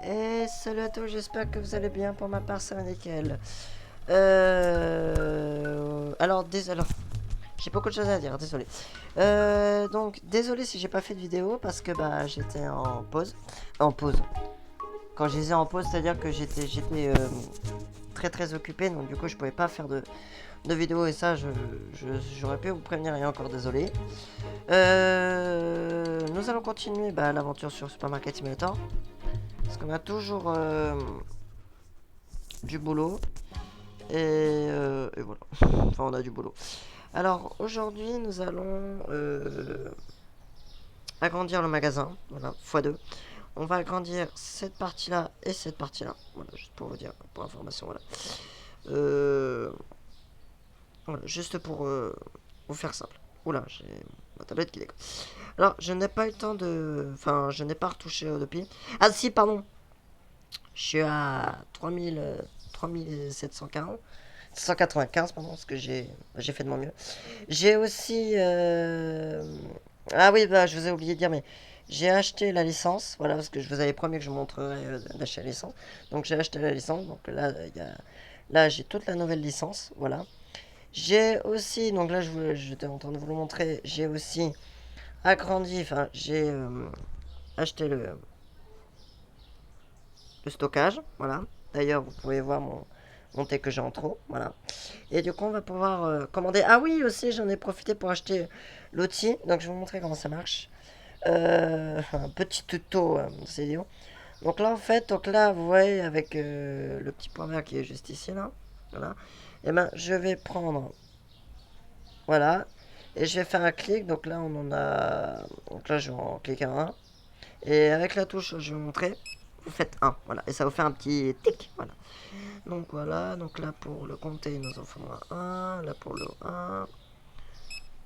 Et salut à tous, j'espère que vous allez bien. Pour ma part, ça va nickel. Alors, j'ai beaucoup de choses à dire, désolé. Donc, désolé si j'ai pas fait de vidéo parce que bah j'étais en pause. En pause. Quand je disais en pause, c'est-à-dire que j'étais très occupé, donc du coup je pouvais pas faire de vidéo et ça, j'aurais pu vous prévenir et encore désolé. Nous allons continuer l'aventure sur Supermarket Simulator parce qu'on a toujours du boulot et voilà. Enfin, on a du boulot. Alors aujourd'hui, nous allons agrandir le magasin, voilà, x2. On va agrandir cette partie-là et cette partie-là. Voilà, juste pour vous dire, pour information, voilà. Euh, voilà, juste pour vous faire simple. Oula, j'ai ma tablette qui déconne. Alors, je n'ai pas eu le temps de... Enfin, je n'ai pas retouché depuis. Ah si, pardon. Je suis à 3740. 195, pardon, parce que j'ai fait de mon mieux. J'ai aussi... Ah oui, bah, je vous ai oublié de dire, mais j'ai acheté la licence, voilà, parce que je vous avais promis que je vous montrerais d'acheter la licence. Donc j'ai acheté la licence, donc là, là j'ai toute la nouvelle licence, voilà. J'ai aussi, donc là j'étais en train de vous le montrer, j'ai aussi agrandi, enfin j'ai acheté le stockage, voilà. D'ailleurs, vous pouvez voir mon thé que j'ai en trop, voilà. Et du coup, on va pouvoir commander. Ah oui, aussi, j'en ai profité pour acheter l'outil. Donc, je vais vous montrer comment ça marche. Un petit tuto, c'est idiot. Donc là, en fait, donc là, vous voyez, avec le petit point vert qui est juste ici, là. Voilà. Et ben, je vais prendre. Voilà. Et je vais faire un clic. Donc là, on en a. Donc là, je vais en cliquer un. Et avec la touche, je vais vous montrer. Vous faites un. Voilà. Et ça vous fait un petit tic. Voilà. Donc voilà, donc là pour le comté, il nous en faudra un. Là pour le 1,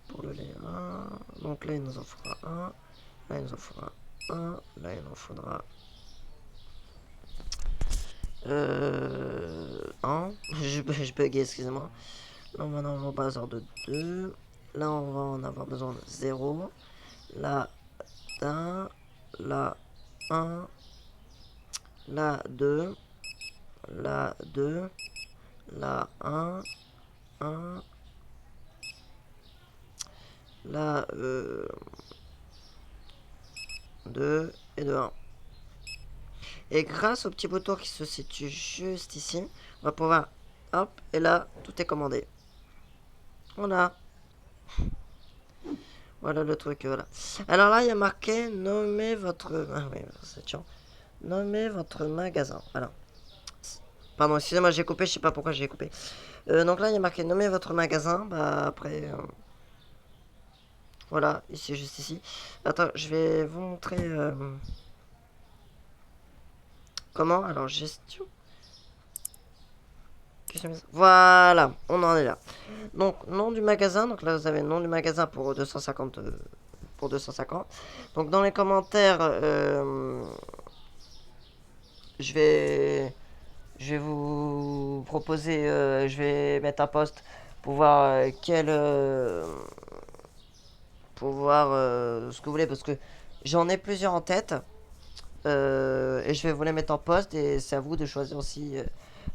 pour le lait 1. Donc là, il nous en faudra un. Là, il nous en faudra un. Là, il en faudra un. Je buguais, excusez-moi. Là, on va en avoir besoin de 2. Là, on va en avoir besoin de 0. Là, d'un. Là, 1. Là, 2. Là, 2. Là, 1. 1. Là, 2 et de 1. Et grâce au petit bouton qui se situe juste ici, on va pouvoir, hop, et là, tout est commandé. Voilà. Voilà le truc, voilà. Alors là, il y a marqué, nommez votre... Ah oui, c'est chiant. Nommez votre magasin. Voilà. Pardon, excusez-moi, j'ai coupé, je sais pas pourquoi j'ai coupé. Donc là, il y a marqué, nommez votre magasin. Bah, après... voilà, ici, juste ici. Attends, je vais vous montrer... comment. Alors, gestion... Voilà, on en est là. Donc, nom du magasin. Donc là, vous avez le nom du magasin pour 250. Pour 250. Donc, dans les commentaires, je vais, je vais vous proposer. Je vais mettre un post pour voir pour voir ce que vous voulez parce que j'en ai plusieurs en tête. Et je vais vous les mettre en poste et c'est à vous de choisir aussi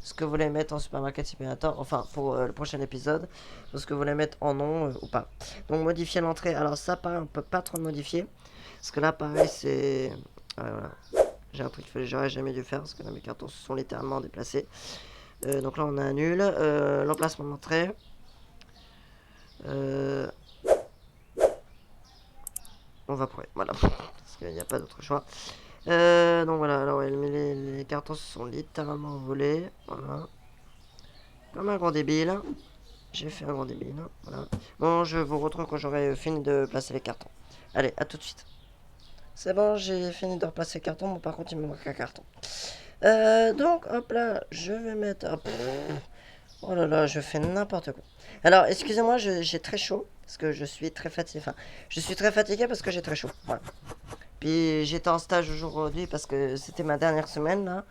ce que vous voulez mettre en Supermarket Simulator, enfin pour le prochain épisode, ce que vous voulez mettre en nom ou pas. Donc modifier l'entrée, alors ça pareil on peut pas trop le modifier, parce que là pareil c'est... voilà. J'ai un truc que j'aurais jamais dû faire, parce que là mes cartons se sont littéralement déplacés. Donc là on annule, l'emplacement d'entrée. Euh, on va prouver, voilà, parce qu'il n'y a pas d'autre choix. Donc voilà, alors ouais, les cartons se sont littéralement volés. Voilà. Comme un grand débile. J'ai fait un grand débile. Voilà. Bon, je vous retrouve quand j'aurai fini de placer les cartons. Allez, à tout de suite. C'est bon, j'ai fini de replacer les cartons. Bon, par contre, il me manque un carton. Donc, hop là, je vais mettre. Hop. Oh là là, je fais n'importe quoi. Alors, excusez-moi, j'ai très chaud. Parce que je suis très fatigué. Enfin, je suis très fatigué parce que j'ai très chaud. Voilà. Puis j'étais en stage aujourd'hui parce que c'était ma dernière semaine là.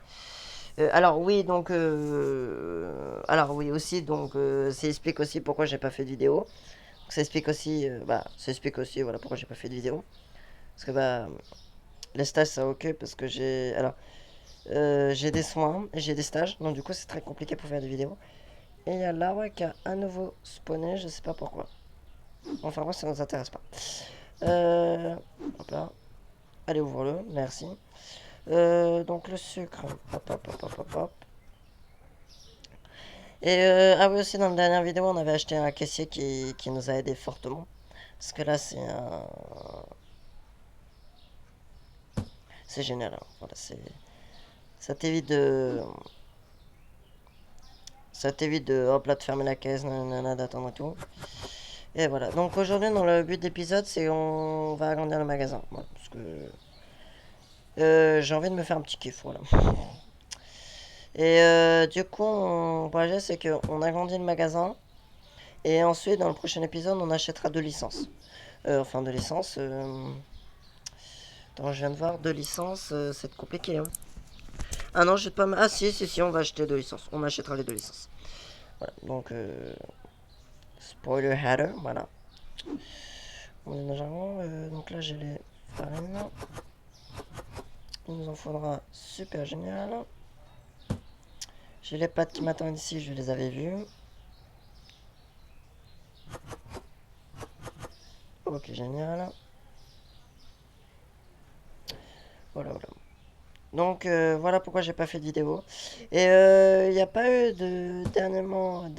Alors oui, donc alors oui aussi, donc ça explique aussi pourquoi j'ai pas fait de vidéo. Ça explique aussi, ça explique aussi voilà pourquoi j'ai pas fait de vidéo. Parce que bah les stages ça occupe parce que j'ai alors j'ai des soins, j'ai des stages, donc du coup c'est très compliqué pour faire des vidéos. Et il y a l'arbre qui a à nouveau spawné, je sais pas pourquoi. Enfin moi ça nous intéresse pas. Hop là. Allez ouvre-le, merci. Donc le sucre, hop hop hop hop hop hop. Et ah oui aussi dans la dernière vidéo on avait acheté un caissier qui nous a aidé fortement. Parce que là c'est un... C'est génial, hein. Voilà, c'est... Ça t'évite de... Ça t'évite de, hop là, de fermer la caisse, nanana, d'attendre et tout. Et voilà. Donc aujourd'hui, dans le but d'épisode, c'est on va agrandir le magasin. Voilà, parce que j'ai envie de me faire un petit kiff, voilà. Et du coup, mon projet, c'est qu'on agrandit le magasin. Et ensuite, dans le prochain épisode, on achètera deux licences. Enfin, deux licences. Attends, je viens de voir, deux licences, c'est compliqué, hein. Ah non, je pas. Ah si, on va acheter deux licences. On achètera les deux licences. Voilà, donc spoiler header, voilà. On est dans donc là j'ai les farines. Il nous en faudra super génial. J'ai les pâtes qui m'attendent ici, je les avais vues. Ok, génial. Voilà, voilà. Donc voilà pourquoi j'ai pas fait de vidéo. Et il n'y a pas eu de dernièrement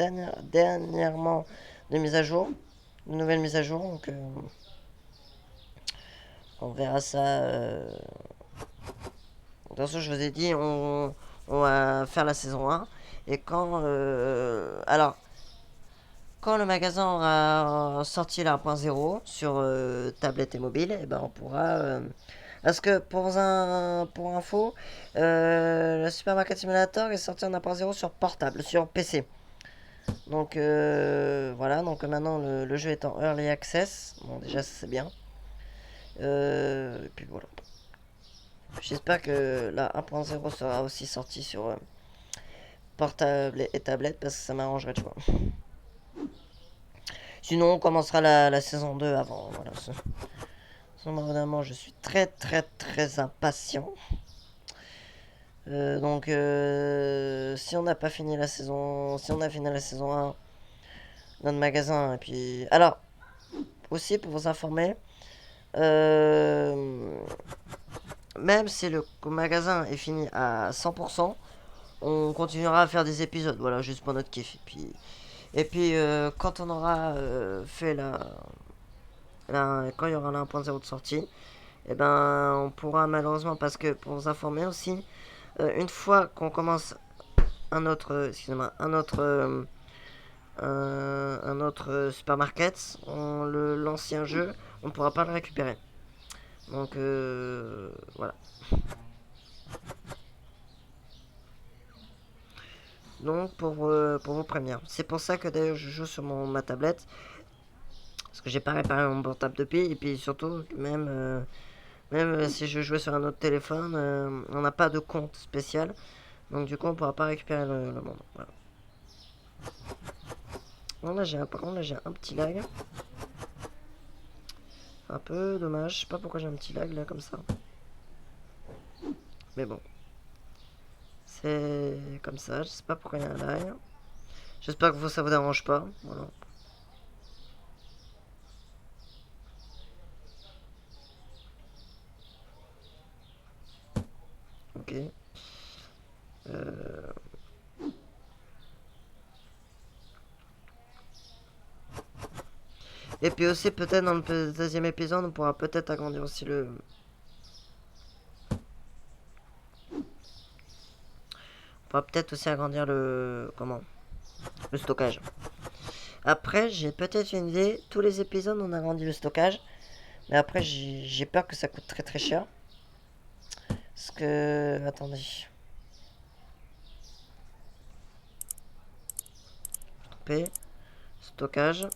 de mise à jour, de nouvelles mises à jour. Donc on verra ça. De toute façon, je vous ai dit, on va faire la saison 1. Et quand... alors, quand le magasin aura sorti la 1.0 sur tablette et mobile, et ben on pourra... parce que pour info, le Supermarket Simulator est sorti en 1.0 sur portable, sur PC. Donc voilà, donc maintenant le jeu est en Early Access. Bon déjà c'est bien. Et puis voilà. J'espère que la 1.0 sera aussi sortie sur portable et tablette parce que ça m'arrangerait, tu vois. Sinon, on commencera la saison 2 avant. Voilà. Évidemment, je suis très très très impatient. Donc, si on n'a pas fini la saison, si on a fini la saison 1, notre magasin, et puis, alors, aussi pour vous informer, même si le magasin est fini à 100%, on continuera à faire des épisodes, voilà, juste pour notre kiff. Et puis quand on aura fait quand il y aura la 1.0 de sortie, et ben on pourra malheureusement, parce que pour vous informer aussi, une fois qu'on commence excusez-moi, un autre supermarket, l'ancien jeu, on ne pourra pas le récupérer. Donc voilà. Donc pour vous prévenir. C'est pour ça que d'ailleurs je joue sur ma tablette. Parce que j'ai pas réparé mon portable depuis. Et puis surtout, même si je jouais sur un autre téléphone, on n'a pas de compte spécial. Donc du coup on pourra pas récupérer le monde. Voilà. Bon, par contre là j'ai un petit lag. Un peu dommage. Je sais pas pourquoi j'ai un petit lag là comme ça. Mais bon. C'est comme ça. Je sais pas pourquoi il y a un lag. J'espère que ça vous dérange pas. Voilà. Ok. Et puis aussi peut-être dans le deuxième épisode on pourra peut-être agrandir aussi on pourra peut-être aussi agrandir le stockage. Après j'ai peut-être une idée. Tous les épisodes on agrandit le stockage. Mais après j'ai peur que ça coûte très très cher. Parce que... Attendez. Stockage.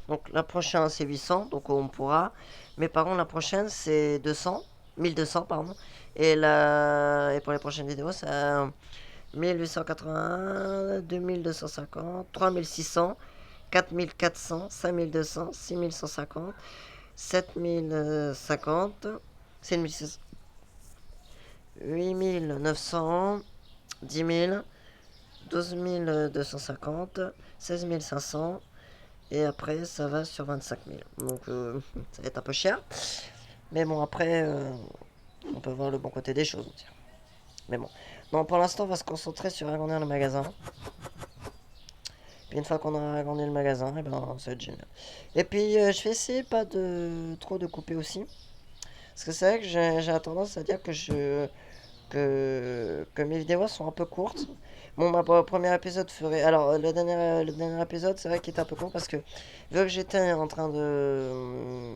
Donc la prochaine c'est 800, donc on pourra. Mais par contre la prochaine c'est 200, 1200 pardon. Et pour les prochaines vidéos c'est 1881, 2250, 3600, 4400, 5200, 6150, 7050, 7600, 8900, 10 000, 12 250, 16 500. Et après, ça va sur 25 000. Donc, ça va être un peu cher. Mais bon, après, on peut voir le bon côté des choses. Mais bon. Non, pour l'instant, on va se concentrer sur agrandir le magasin. Puis une fois qu'on a agrandi le magasin, et ben, ça va être génial. Et puis, je vais essayer pas de trop de couper aussi. Parce que c'est vrai que j'ai tendance à dire que mes vidéos sont un peu courtes. Bon, ma premier épisode ferait. Alors, le dernier épisode, c'est vrai qu'il était un peu court parce que vu que j'étais en train de.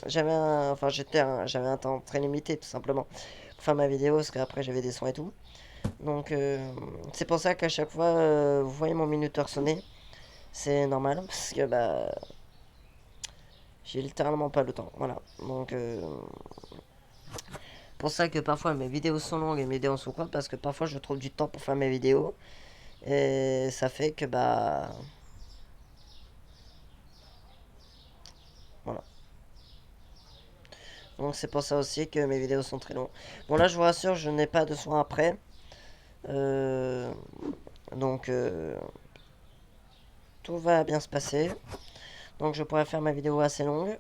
J'avais un temps très limité tout simplement pour faire ma vidéo parce qu'après j'avais des sons et tout. Donc, c'est pour ça qu'à chaque fois, vous voyez mon minuteur sonner. C'est normal parce que bah. J'ai littéralement pas le temps. Voilà. Donc, pour ça que parfois mes vidéos sont longues et mes vidéos sont courtes parce que parfois je trouve du temps pour faire mes vidéos et ça fait que bah voilà. Donc c'est pour ça aussi que mes vidéos sont très longues. Bon là je vous rassure, je n'ai pas de soins après. Euh, donc tout va bien se passer. Donc je pourrais faire ma vidéo assez longue.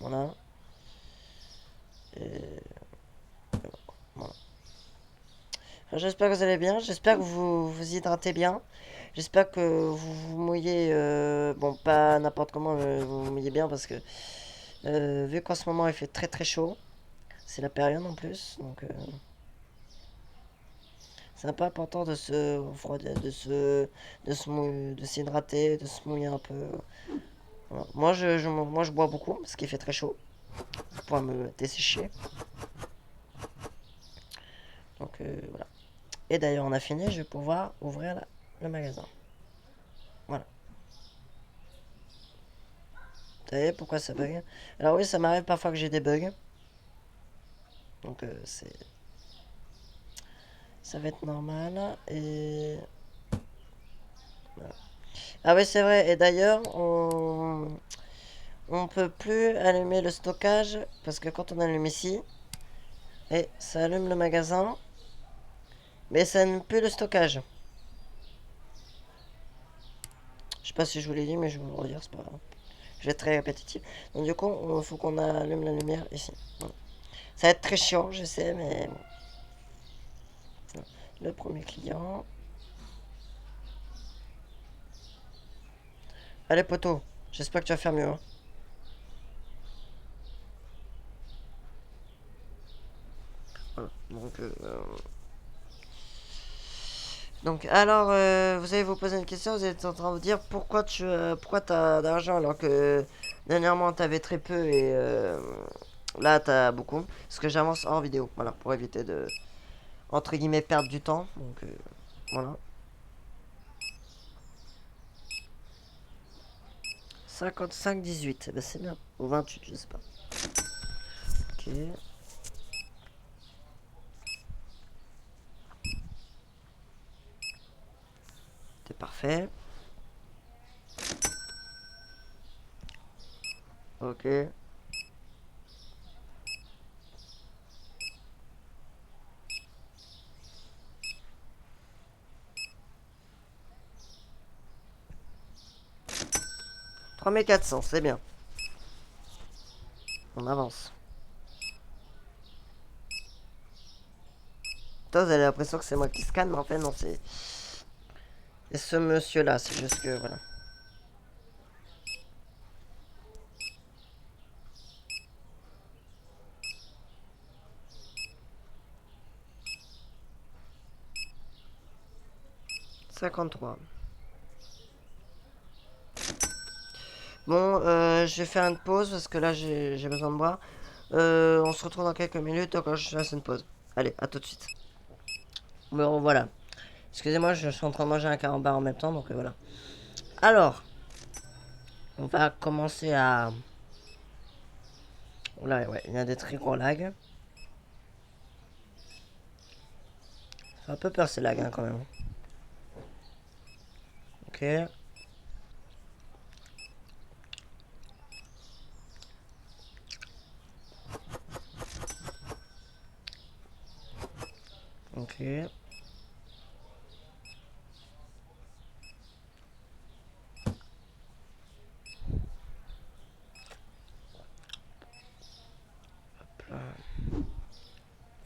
Voilà. Et voilà. J'espère que vous allez bien. J'espère que vous vous hydratez bien. J'espère que vous vous mouillez. Bon, pas n'importe comment, vous vous mouillez bien parce que vu qu'en ce moment il fait très très chaud, c'est la période en plus. Donc c'est un peu important de se refroidir, de s'hydrater, de se mouiller un peu. Voilà. Moi je bois beaucoup parce qu'il fait très chaud pour pouvoir me dessécher. Donc voilà. Et d'ailleurs on a fini, je vais pouvoir ouvrir le magasin. Voilà. Vous savez pourquoi ça bug? Alors oui, ça m'arrive parfois que j'ai des bugs. Donc ça va être normal. Et voilà. Ah oui, c'est vrai. Et d'ailleurs, on peut plus allumer le stockage parce que quand on allume ici, et ça allume le magasin, mais ça allume plus le stockage. Je sais pas si je vous l'ai dit, mais je vais vous le redire, c'est pas grave. Je vais être très répétitif. Donc du coup, il faut qu'on allume la lumière ici. Voilà. Ça va être très chiant, je sais, mais bon. Voilà. Le premier client. Allez, poteau, j'espère que tu vas faire mieux. Hein. Voilà. Donc, alors, vous allez vous poser une question, vous êtes en train de vous dire pourquoi t'as d'argent alors que dernièrement t'avais très peu et là t'as beaucoup. Parce que j'avance en vidéo, voilà, pour éviter de, entre guillemets, perdre du temps. Donc, voilà. 55-18, ben c'est bien. Ou 28, je sais pas. Ok, c'est parfait. Ok. 3400, c'est bien. On avance. Toi, vous avez l'impression que c'est moi qui scanne, mais en fait, non, c'est ce monsieur-là. C'est juste que, voilà. 53. Bon, je vais faire une pause parce que là, j'ai besoin de boire. On se retrouve dans quelques minutes quand je fasse une pause. Allez, à tout de suite. Bon, voilà. Excusez-moi, je suis en train de manger un carambar en même temps, donc voilà. Alors, on va commencer à... Là, ouais, il y a des très gros lags. Ça fait un peu peur ces lags, hein, quand même. Ok. Ok. Hop là.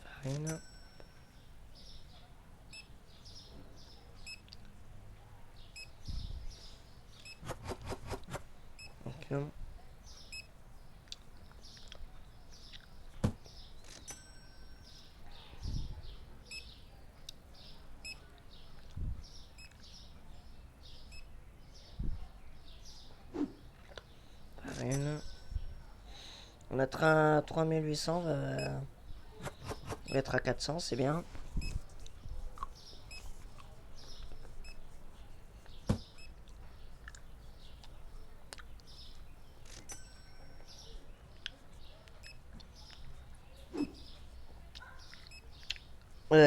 Farine. Ok. Farine. On va être à 3800, on va être à 400, c'est bien.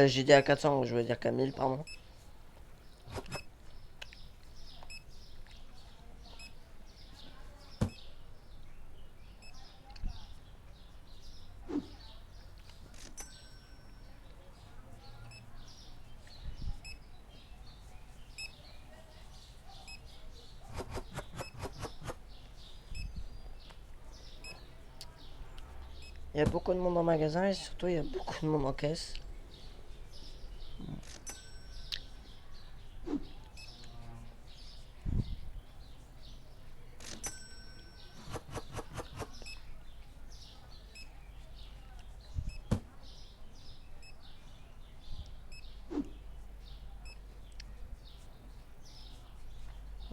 J'ai dit à 400, je veux dire qu'à 1000, pardon. Il y a beaucoup de monde en magasin et surtout il y a beaucoup de monde en caisse.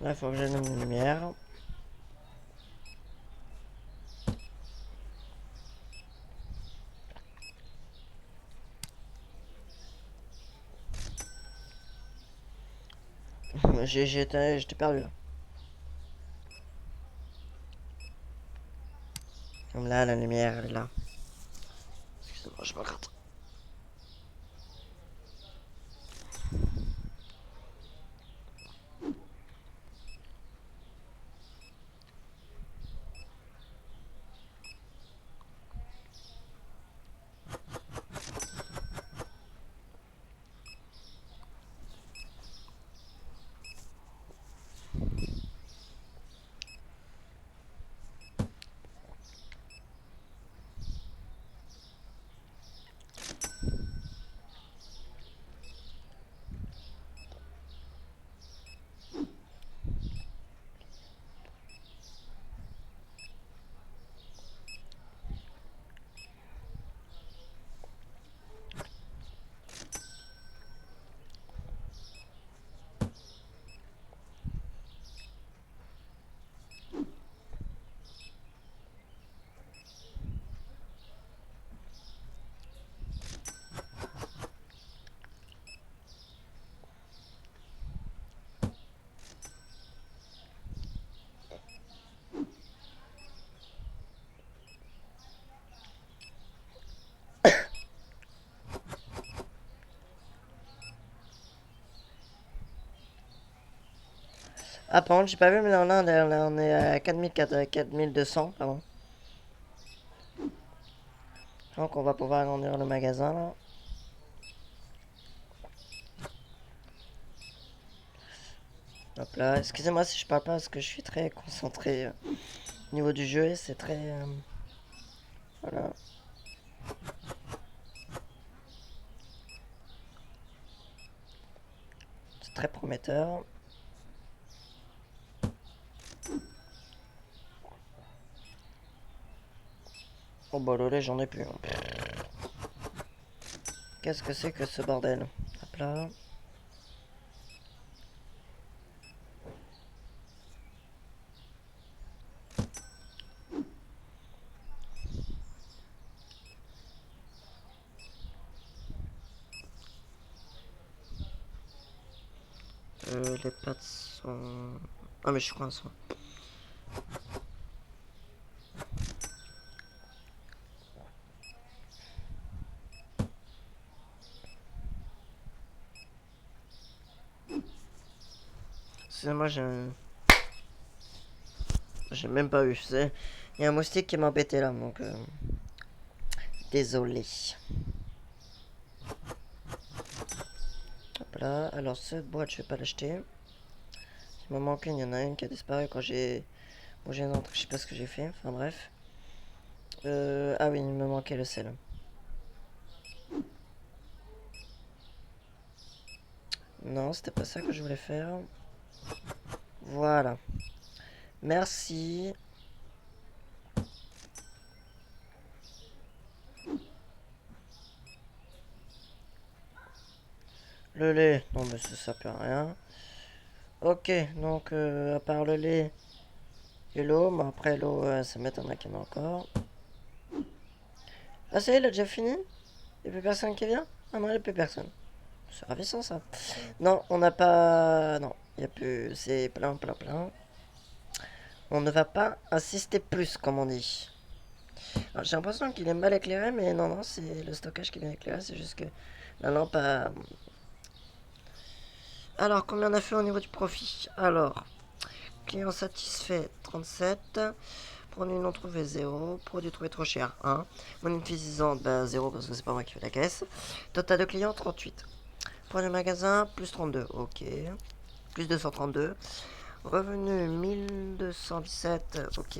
Là, il faut que j'allume la lumière. J'étais perdu là. Comme là, la lumière, elle est là. Excusez-moi, je me gratte. Ah, par contre, j'ai pas vu, mais là, on est à 4200, pardon. Donc, on va pouvoir agrandir le magasin là. Hop là, excusez-moi si je parle pas parce que je suis très concentré au niveau du jeu et c'est très. Voilà. C'est très prometteur. Oh bah là, j'en ai plus. Hein. Qu'est-ce que c'est que ce bordel? Hop là. Les pattes sont. Ah, mais je suis coincé. Excusez-moi, j'ai même pas eu. Il y a un moustique qui m'a embêté là, donc. Désolé. Hop là. Alors, cette boîte, je vais pas l'acheter. Il m'en manque une. Il y en a une qui a disparu quand j'ai... Bon, j'ai une entrée, je sais pas ce que j'ai fait. Enfin, bref. Ah oui, il me manquait le sel. Non, c'était pas ça que je voulais faire. Voilà. Merci. Le lait. Non, mais ça sert plus à rien. Ok, donc à part le lait et l'eau, mais après l'eau, ça m'étonnerait qu'il y en a encore. Ah, ça y est, il a déjà fini? Il n'y a plus personne qui vient? Ah non, il n'y a plus personne. C'est ravissant ça. Non, on n'a pas. Non, il n'y a plus. C'est plein, plein, plein. On ne va pas insister plus, comme on dit. Alors, j'ai l'impression qu'il est mal éclairé, mais non, non, c'est le stockage qui est bien éclairé. C'est juste que la lampe a. Alors, combien on a fait au niveau du profit? Alors, client satisfait 37. Produit non trouvé 0. Produit trouvé trop cher 1. Monétisant bah, 0 parce que c'est pas moi qui fais la caisse. Total de clients 38. Produit magasin plus 32. Ok. Plus 232. Revenu 1217. Ok.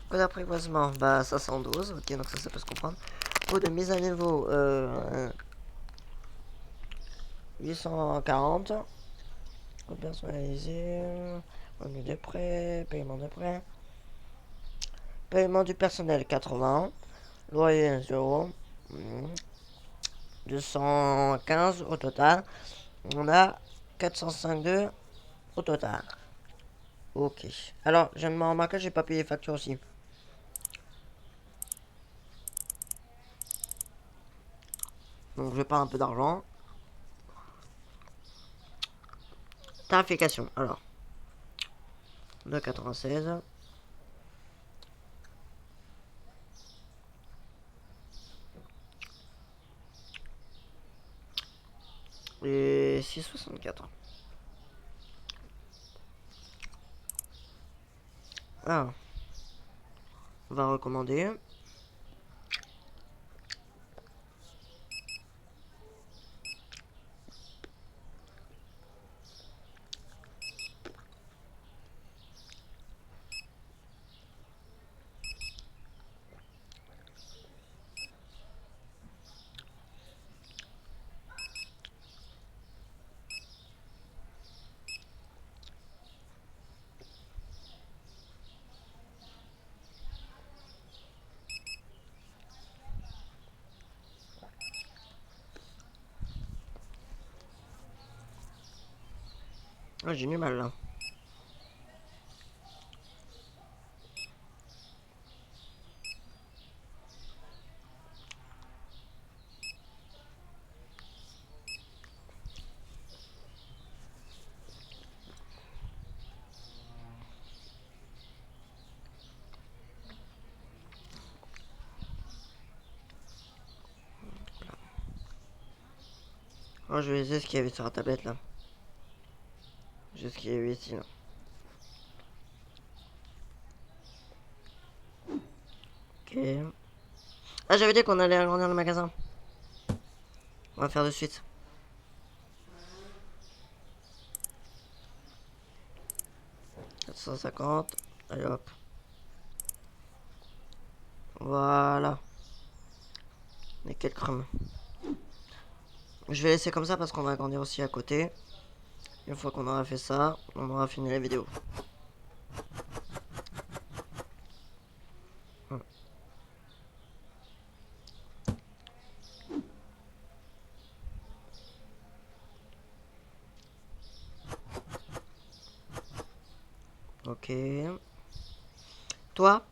Code d'apprivoisement bah 512. Ok, donc ça peut se comprendre. Coût de mise à niveau 840. Code personnalisé. Revenu des prêts. Paiement des prêts. Paiement du personnel 80. Loyer 0. 215 au total. On a 452 au total. Ok. Alors, je viens de me remarquer que j'ai pas payé les factures aussi. Donc, je perds un peu d'argent. Tarification. Alors, 2,96. Et 6,64. Alors, on va recommander. Ah, j'ai du mal là. Oh, je vais essayer ce qu'il y avait sur la tablette là. Juste ce qu'il y avait ici là. Ok. Ah, j'avais dit qu'on allait agrandir le magasin. On va faire de suite. $450. Allez hop. Voilà. Et quel crème. Je vais laisser comme ça parce qu'on va agrandir aussi à côté. Une fois qu'on aura fait ça, on aura fini la vidéo. Ok. Toi,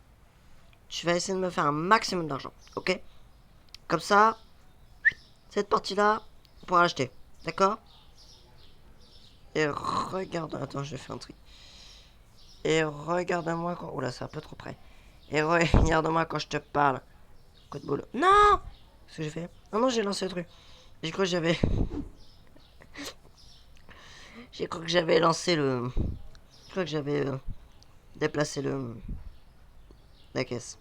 tu vas essayer de me faire un maximum d'argent. Ok? Comme ça, cette partie-là, on pourra l'acheter. D'accord? Et regarde. Attends, je vais faire un truc. Et regarde-moi quand. Oula, c'est un peu trop près. Et regarde-moi quand je te parle. Coup de boule. Non! Qu'est-ce que j'ai fait? Non, non, j'ai lancé le truc. J'ai cru que j'avais. J'ai cru que j'avais lancé le. Je crois que j'avais déplacé la caisse.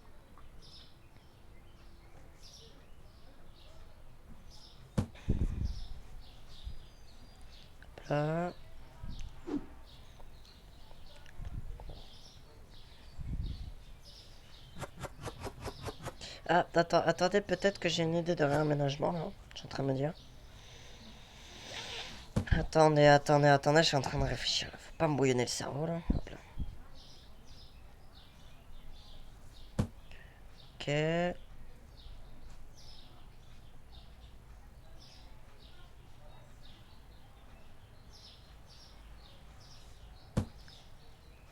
là. Ah, attendez, peut-être que j'ai une idée de réaménagement, là. Je suis en train de me dire. Attendez, je suis en train de réfléchir. Là. Faut pas me bouillonner le cerveau, là. Hop là. Ok.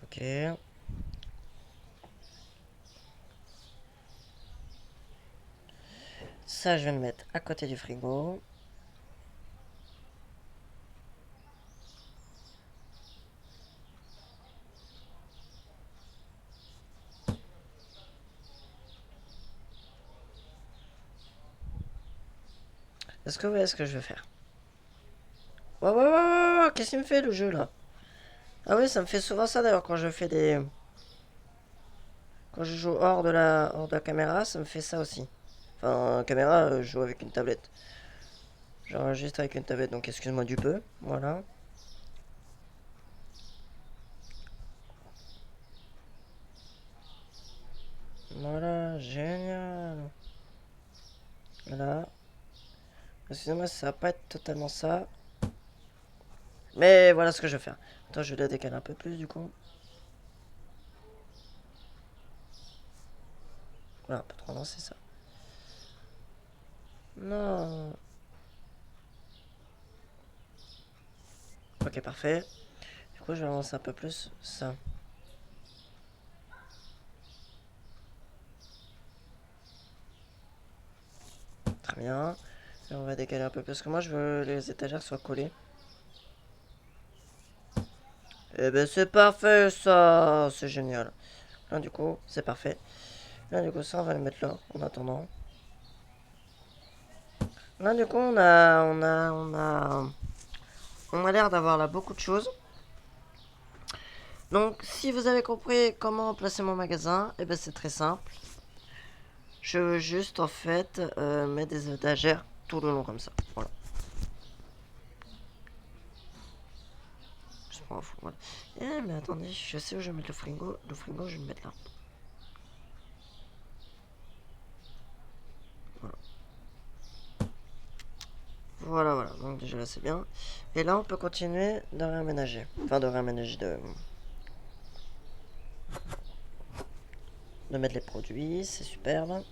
Ok. Ça, je vais le mettre à côté du frigo. Est-ce que vous voyez ce que je vais faire? Ouais, qu'est-ce qu'il me fait le jeu là? Ah oui, ça me fait souvent ça d'ailleurs quand je fais des. Quand je joue hors de la caméra, ça me fait ça aussi. Enfin, caméra, je joue avec une tablette. J'enregistre avec une tablette, donc excuse-moi du peu. Voilà. Voilà, génial. Voilà. Excusez-moi, ça va pas être totalement ça. Mais voilà ce que je vais faire. Attends, je vais la décaler un peu plus du coup. Voilà, un peu trop, non, c'est ça. Non. Ok, parfait. Du coup, je vais avancer un peu plus ça. Très bien. Et on va décaler un peu plus que moi, je veux les étagères soient collées. Eh ben c'est parfait ça, c'est génial. Là du coup, c'est parfait. Là du coup, ça on va le mettre là en attendant. Là du coup, on a l'air d'avoir là beaucoup de choses. Donc si vous avez compris comment placer mon magasin, eh ben c'est très simple. Je veux juste en fait mettre des étagères tout le long comme ça. Voilà. Je prends un fou. Voilà. Eh mais attendez, je sais où je vais mettre le frigo. Le frigo, je vais le mettre là. Voilà. Voilà. Donc déjà là c'est bien. Et là on peut continuer de réaménager. Enfin de réaménager de mettre les produits, c'est superbe.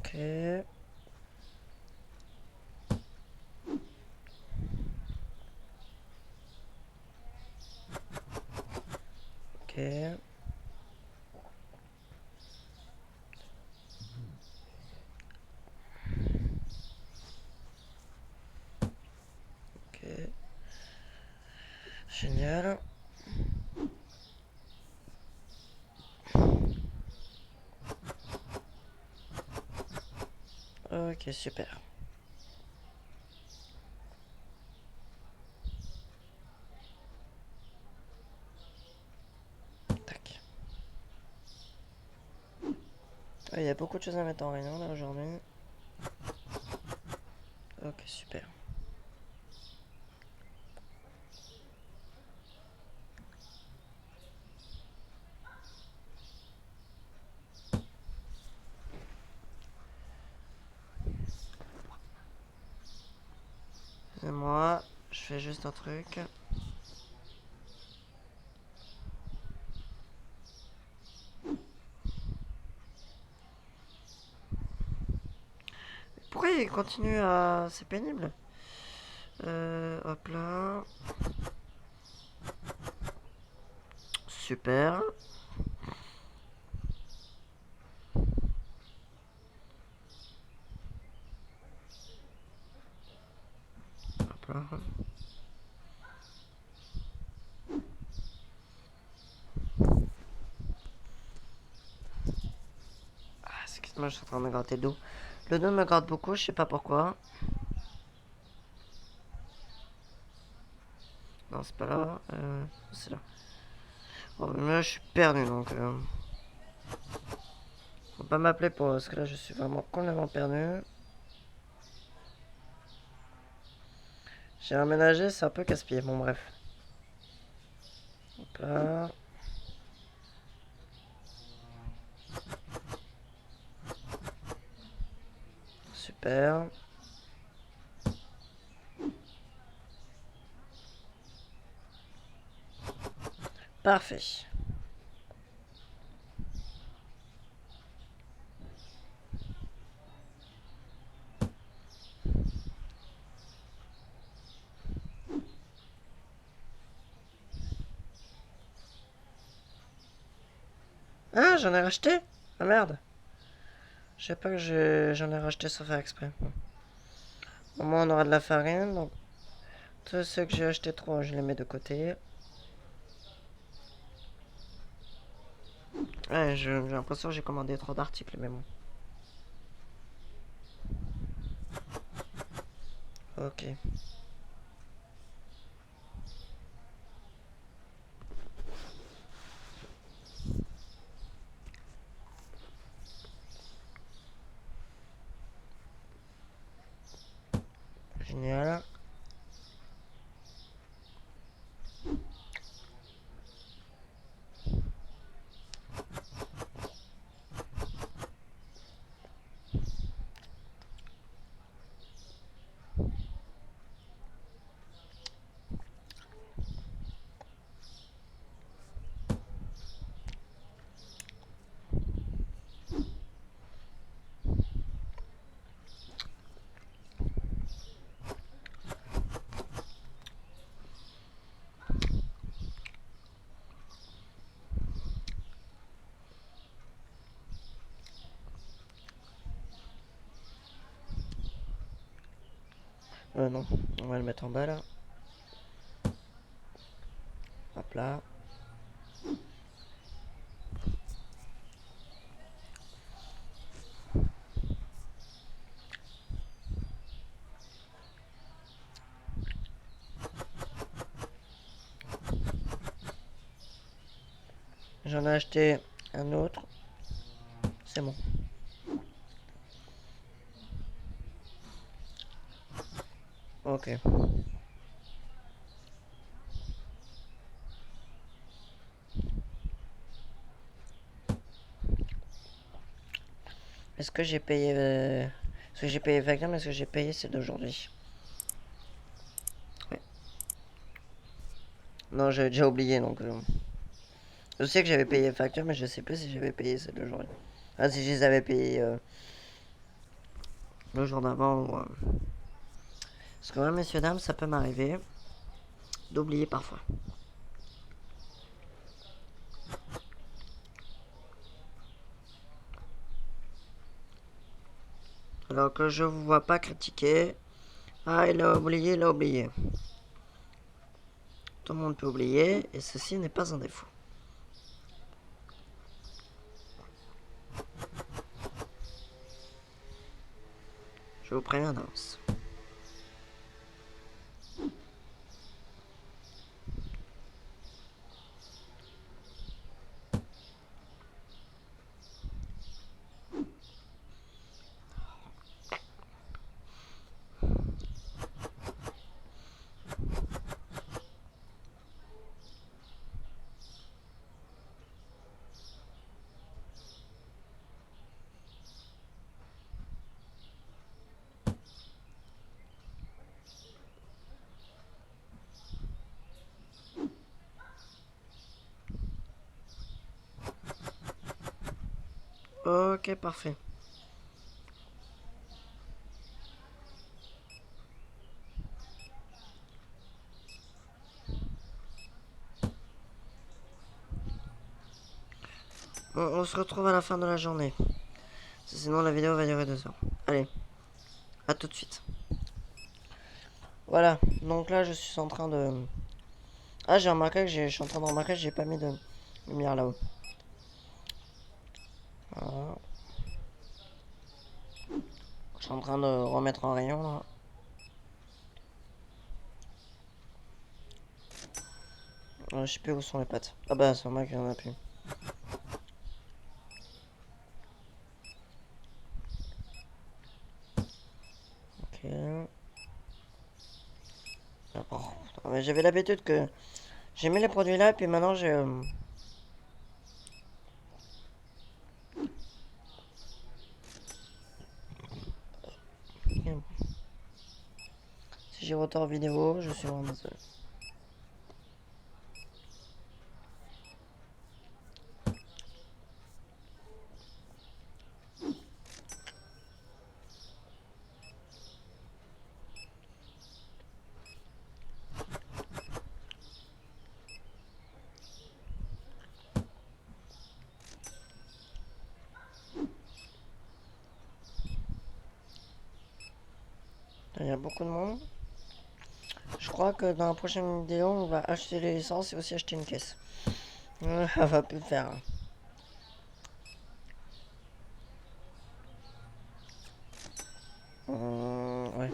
Ok. Ok. Ok. Génial. Ok, super. Tac. Il y a beaucoup de choses à mettre en réunion là aujourd'hui. Ok, super. Excusez-moi, je fais juste un truc. Pourquoi il continue à... C'est pénible. Hop là. Super. Hop là. Ah, excuse-moi, je suis en train de me gratter le dos. Le dos me gratte beaucoup, je sais pas pourquoi. Non, c'est pas là. C'est là. Oh, mais là, je suis perdu, donc... Faut pas m'appeler pour... Parce que là, je suis vraiment complètement perdu. J'ai aménagé, c'est un peu casse-pied. Bon, bref. Hop là. Super. Parfait. Ah, j'en ai racheté. Ah merde. Je sais pas que j'en ai racheté sans faire exprès. Bon. Au moins, on aura de la farine. Donc, tous ceux que j'ai acheté trop, je les mets de côté. Ouais, j'ai l'impression que j'ai commandé trop d'articles, mais bon. Ok. Génial. Non, on va le mettre en bas là. Hop là. J'en ai acheté un autre. C'est bon. Ok. Est-ce que j'ai payé... Est-ce que j'ai payé Vagram? Est-ce que j'ai payé celle d'aujourd'hui? Ouais. Non, j'avais déjà oublié, donc... Je sais que j'avais payé la facture, mais je sais plus si j'avais payé celle d'aujourd'hui. Ah, si je les avais payés le jour d'avant ou... Parce que ouais, messieurs, dames, ça peut m'arriver d'oublier parfois. Alors que je vous vois pas critiquer. Ah, il a oublié, il a oublié. Tout le monde peut oublier, et ceci n'est pas un défaut. Je vous préviens d'avance. Ok, parfait. On se retrouve à la fin de la journée. Sinon, la vidéo va durer 2 heures. Allez, à tout de suite. Voilà, donc là, je suis en train de... Ah, j'ai remarqué que je suis en train de remarquer que j'ai pas mis de lumière là-haut. Voilà. Je suis en train de remettre en rayon là. Je sais plus où sont les pattes. Ah bah c'est moi qui en a plus. Ok. Ah, oh, mais j'avais l'habitude que j'aimais les produits là, puis maintenant j'ai... Si j'ai retard vidéo, je suis vraiment désolé. Il y a beaucoup de monde. Je crois que dans la prochaine vidéo, on va acheter les licences et aussi acheter une caisse. Ça va plus le faire. Ouais.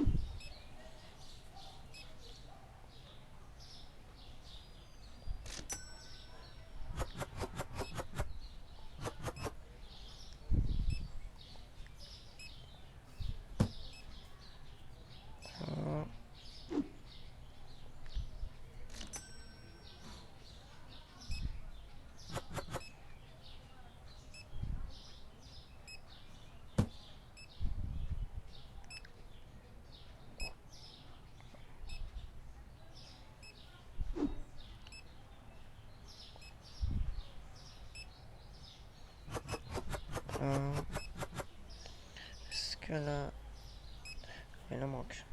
Est-ce que là... Il en manque.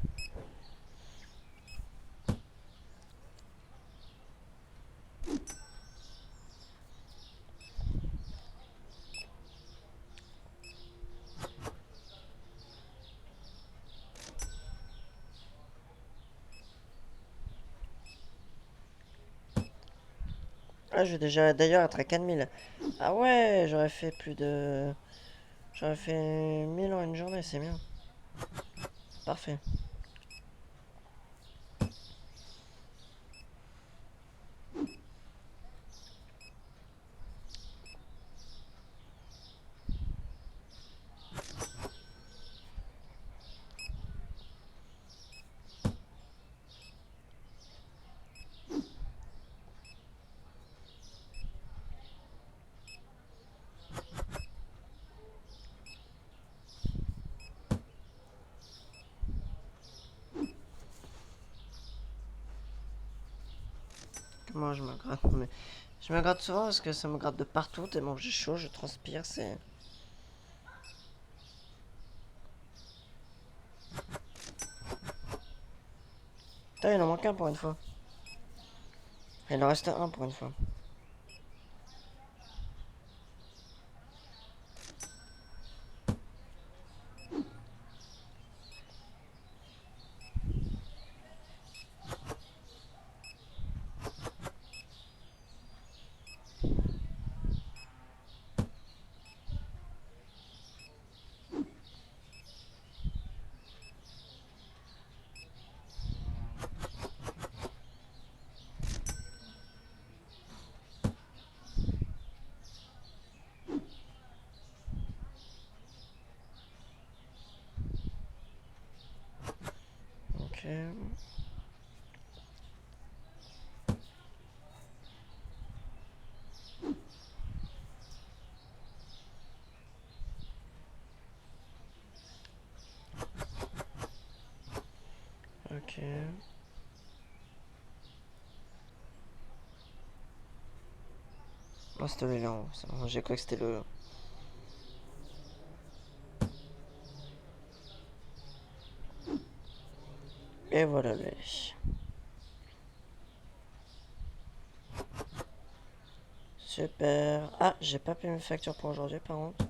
Ah, je vais déjà d'ailleurs être à 4000. Ah ouais, j'aurais fait plus de... J'aurais fait 1000 en une journée, c'est bien. Parfait. Comment je me gratte? Mais je me gratte souvent parce que ça me gratte de partout, tellement j'ai chaud, je transpire, c'est... Putain, il en manque un pour une fois. Il en reste un pour une fois. Ok. Ok. Oh, c'était le lion. J'ai cru que c'était le... Et voilà le... Super. Ah, j'ai pas payé mes factures pour aujourd'hui par contre.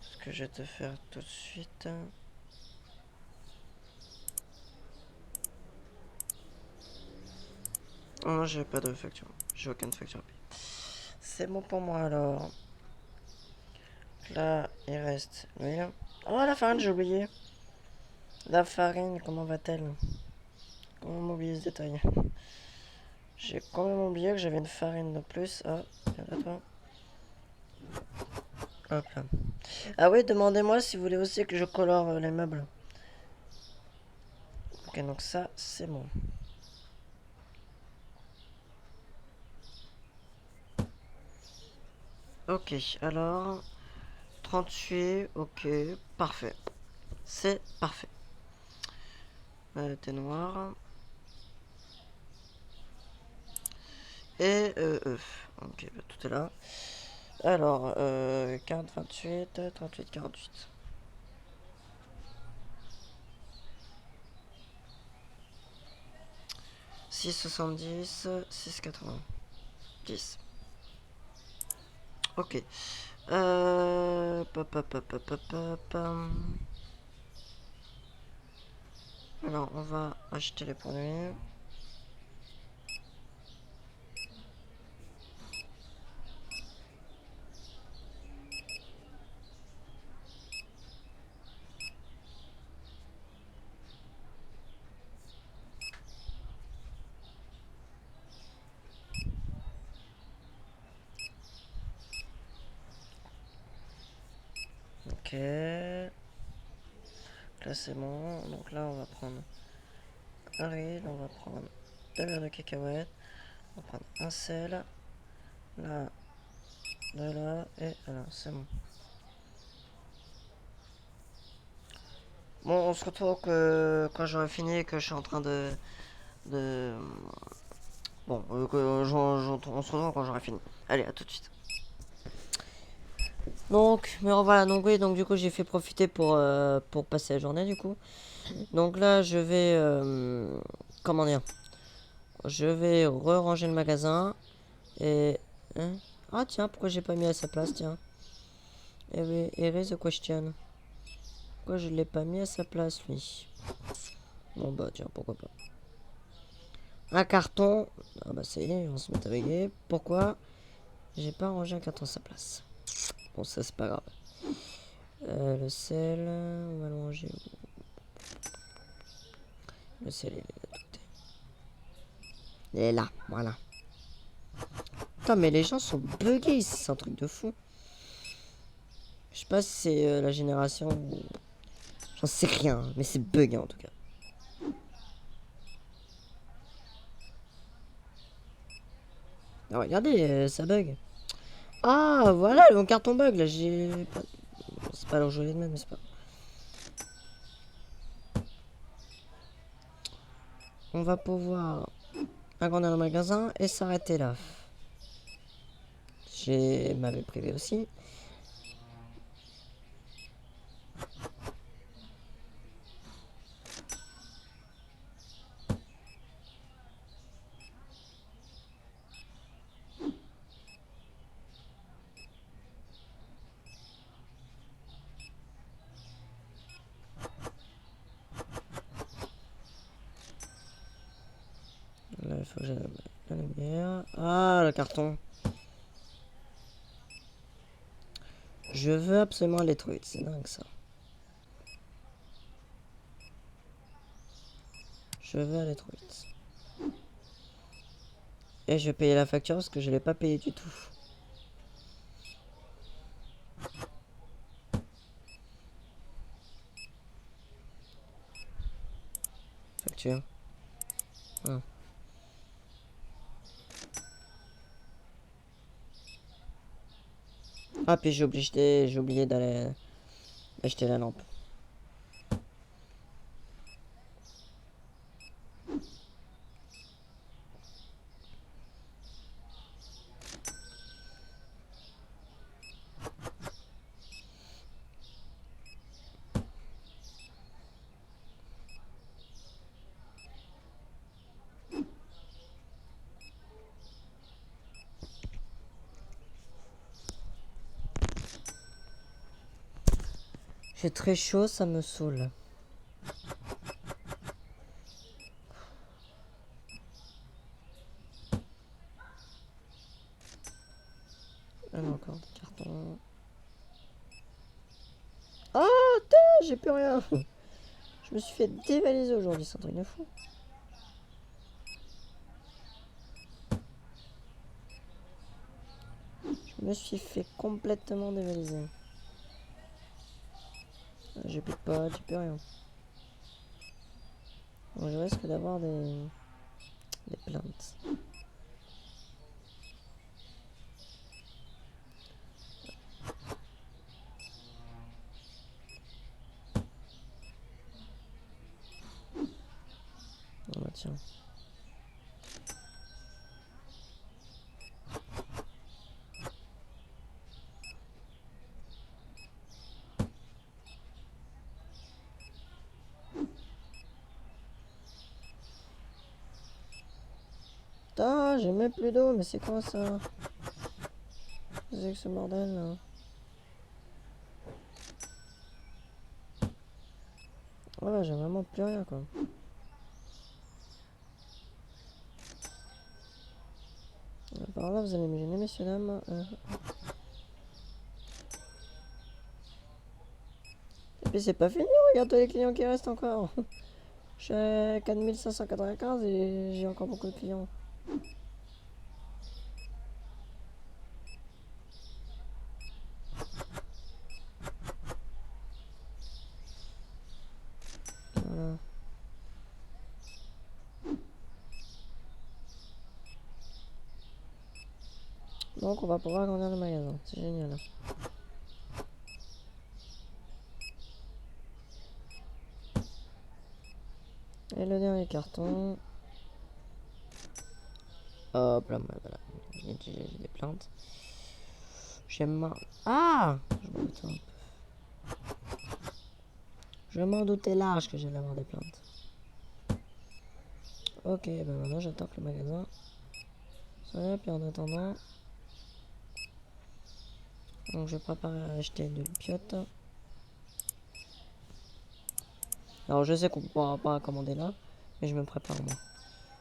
Ce que je vais te faire tout de suite. Oh non, j'ai pas de facture. J'ai aucune facture à payer. C'est bon pour moi alors. Là, il reste l'huile. Oh, la farine, j'ai oublié. La farine, comment va-t-elle? Comment m'oublier ce détail? J'ai quand même oublié que j'avais une farine de plus. Ah, viens là, toi. Hop là. Ah oui, demandez-moi si vous voulez aussi que je colore les meubles. Ok, donc ça, c'est bon. Ok, alors... 38, ok, parfait. C'est parfait. Thé noir. Et œuf. Ok, bah, tout est là. Alors, 40, 28, 38, 48. 6,70, 6,80. 10. Ok. Pop, pop, pop, pop, pop. Alors, on va acheter les produits. Ok. Là, c'est bon. Donc là, on va prendre un riz. On va prendre 2 verres de cacahuètes. On va prendre un sel. Là, de là. Et là, c'est bon. Bon, on se retrouve quand j'aurai fini et que je suis en train de... Bon, on se retrouve quand j'aurai fini. Allez, à tout de suite. Donc, me revoilà. Donc oui, donc du coup, j'ai fait profiter pour passer la journée, du coup. Donc là, je vais... comment dire? Je vais re-ranger le magasin. Et... hein? Ah tiens, pourquoi j'ai pas mis à sa place, tiens. Eh oui, here is the question. Pourquoi je l'ai pas mis à sa place, lui? Bon bah tiens, pourquoi pas. Un carton. Ah bah ça y est, on se met avec les... Pourquoi j'ai pas rangé un carton à sa place? Bon, ça c'est pas grave. Le sel, on va le ranger. Le sel, il est là, tout il est là, voilà. Putain, mais les gens sont buggés ici, c'est un truc de fou. Je sais pas si c'est la génération... J'en sais rien, mais c'est bugué en tout cas. Ah, regardez, ça bug. Ah, voilà, mon carton bug, là, j'ai... C'est pas leur joli de même, mais c'est pas... On va pouvoir agrandir le magasin et s'arrêter là. J'ai ma vie privée aussi. Là, il faut que j'aille la lumière. Ah, le carton. Je veux absolument aller trop vite, c'est dingue ça. Je veux aller trop vite. Et je vais payer la facture parce que je l'ai pas payé du tout. Facture. Ah. Ah, puis j'ai oublié d'aller acheter la lampe. J'ai très chaud, ça me saoule. Ah non, encore des cartons. Oh, j'ai plus rien. Je me suis fait dévaliser aujourd'hui, c'est un truc de fou. me suis fait complètement dévaliser. J'ai plus de potes, j'ai plus rien. Donc, je risque d'avoir des plaintes. Oh bah tiens. Ah, j'ai même plus d'eau, mais c'est quoi ça? C'est que ce bordel là. Ouais, j'ai vraiment plus rien quoi. Par là, vous allez me gêner, messieurs, dames. Et puis c'est pas fini, regarde tous les clients qui restent encore. Je suis à 4595 et j'ai encore beaucoup de clients. Voilà. Donc on va pouvoir agrandir le magasin, c'est génial. Et le dernier carton. Hop là, voilà. J'ai des plaintes. J'aime marre. Ah, je m'en doutais large que j'allais avoir des plaintes. Ok, ben maintenant j'attends que le magasin soit puis en attendant. Donc je prépare à acheter de l'opiote. Alors je sais qu'on ne pourra pas commander là, mais je me prépare moi.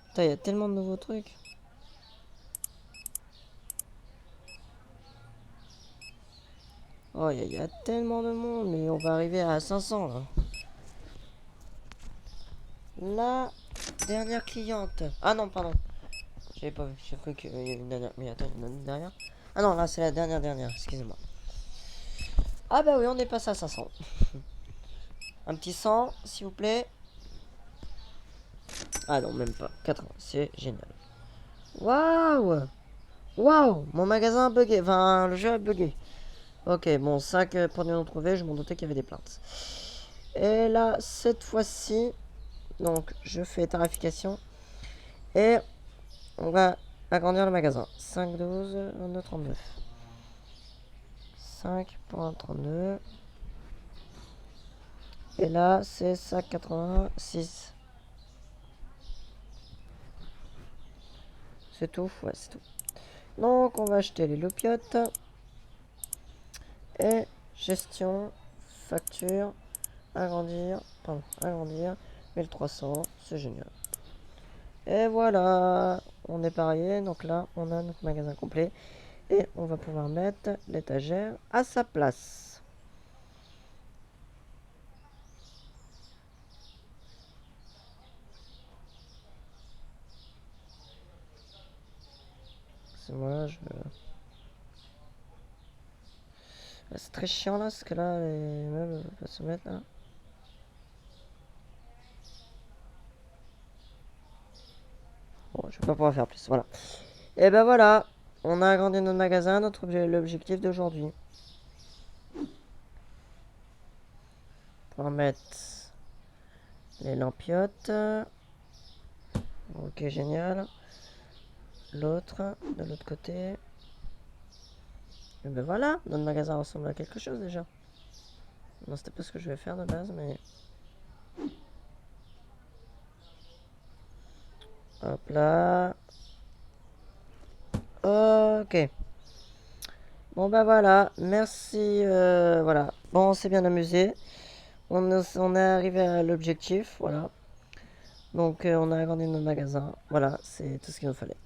Putain, il y a tellement de nouveaux trucs. Oh, il y a tellement de monde, mais on va arriver à 500 là. La dernière cliente. Ah non, pardon. J'avais pas vu, j'ai cru qu'il y avait une dernière. Mais attends, il y en a une dernière. Ah non, là c'est la dernière, excusez-moi. Ah bah oui, on est passé à 500. Un petit 100, s'il vous plaît. Ah non, même pas. 80, c'est génial. Waouh. Waouh, mon magasin a bugué. Enfin, le jeu a bugué. Ok, bon, 5 pour nous trouver, je m'en doutais qu'il y avait des plaintes. Et là, cette fois-ci, donc je fais tarification. Et on va agrandir le magasin. 5, 12, 22, 39. 5.32. Et là, c'est 5,86. C'est tout? Ouais, c'est tout. Donc, on va acheter les lopiotes. Et gestion, facture, agrandir, pardon, agrandir, 1300, c'est génial. Et voilà, on est parié, donc là, on a notre magasin complet. Et on va pouvoir mettre l'étagère à sa place. C'est moi, c'est très chiant là, parce que là, les meubles vont se mettre là. Bon, je vais pas pouvoir faire plus, voilà. Et ben voilà, on a agrandi notre magasin, l'objectif d'aujourd'hui. On va mettre les lampiotes. Ok, génial. L'autre, de l'autre côté. Et ben voilà, notre magasin ressemble à quelque chose déjà. Non, c'était pas ce que je vais faire de base, mais... Hop là. Ok. Bon bah voilà, merci. Voilà. Bon, on s'est bien amusé. On est arrivé à l'objectif, voilà. Donc on a agrandi notre magasin. Voilà, c'est tout ce qu'il nous fallait.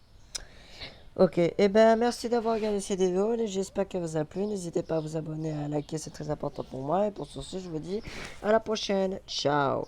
Ok, et ben merci d'avoir regardé cette vidéo. J'espère qu'elle vous a plu. N'hésitez pas à vous abonner, à liker, c'est très important pour moi. Et pour ceci, je vous dis à la prochaine. Ciao.